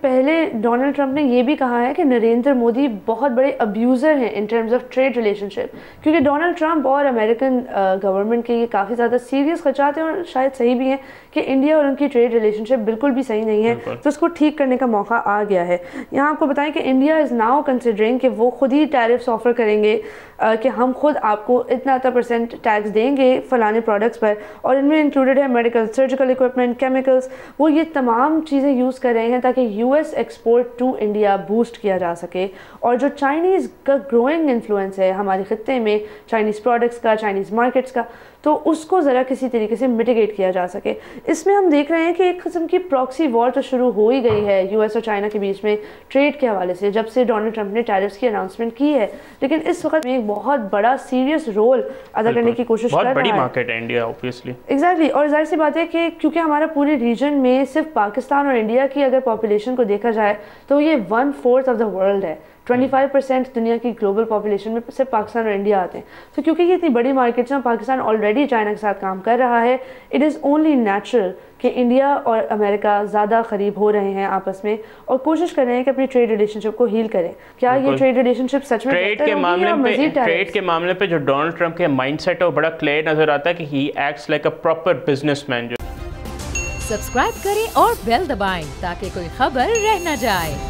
پہلے Donald Trump نے یہ بھی کہا ہے کہ نریندر مودی بہت بڑے ابیوزر ہیں in terms of trade relationship, کیونکہ ڈونلڈ ٹرمپ اور امریکن گورنمنٹ کے یہ کافی زیادہ سیریس خدشات ہیں، اور شاید صحیح بھی ہیں کہ انڈیا اور ان کی ٹریڈ ریلیشن شپ بالکل بھی صحیح نہیں ہے، تو اس کو ٹھیک کرنے کا موقع آ گیا ہے۔ یہاں آپ کو بتائیں کہ انڈیا از ناؤ کنسیڈرنگ کہ وہ خود ہی ٹیرفس آفر کریں گے کہ ہم خود آپ کو اتنا % ٹیکس دیں گے فلانے پروڈکٹس پر، اور ان میں انکلوڈیڈ ہے میڈیکل، سرجیکل اکوپمنٹ، کیمیکلز۔ وہ یہ تمام چیزیں یوز کر رہے ہیں تاکہ U S export to India boost کیا جا سکے، اور جو چائنیز کا گروئنگ انفلوئنس ہے ہمارے خطے میں چائنیز پروڈکٹس کا، چائنیز مارکیٹس کا، تو اس کو ذرا کسی طریقے سے میٹیگیٹ کیا جا سکے۔ اس میں ہم دیکھ رہے ہیں کہ ایک قسم کی پراکسی وار تو شروع ہو ہی گئی ہے یو ایس اور چائنا کے بیچ میں ٹریڈ کے حوالے سے، جب سے ڈونلڈ ٹرمپ نے ٹیرفس کی اناؤنسمنٹ کی ہے، لیکن اس وقت میں ایک بہت بڑا سیریس رول ادا کرنے کی کوشش کر رہا ہے۔ بہت بڑی مارکیٹ ہے انڈیا اوبویسلی۔ ایگزیکٹلی، اور ظاہر سی بات ہے کہ کیونکہ ہمارا پورے ریجن میں صرف پاکستان اور انڈیا کی اگر پاپولیشن کو دیکھا جائے تو یہ 1/4 آف دا ورلڈ ہے، 25% دنیا کی گلوبل پاپولیشن میں صرف پاکستان اور انڈیا آتے ہیں۔ تو کیونکہ یہ اتنی بڑی مارکیٹس ہیں، پاکستان آلریڈی چائنا کے ساتھ کام کر رہا ہے، اٹ از اونلی نیچرل کہ انڈیا اور امریکہ زیادہ قریب ہو رہے ہیں آپس میں، اور کوشش کر رہے ہیں کہ اپنی ٹریڈ ریلیشن شپ کو ہیل کریں۔ کیا یہ ٹریڈ ریلیشن شپ سچ میں ٹریڈ کے معاملے پہ جو ڈونلڈ ٹرمپ کے مائنڈ سیٹ ہے وہ بڑا کلیئر نظر آتا ہے کہ he acts like a proper business. Subscribe کریں اور بیل دبائیں تاکہ کوئی خبر رہ نہ جائے۔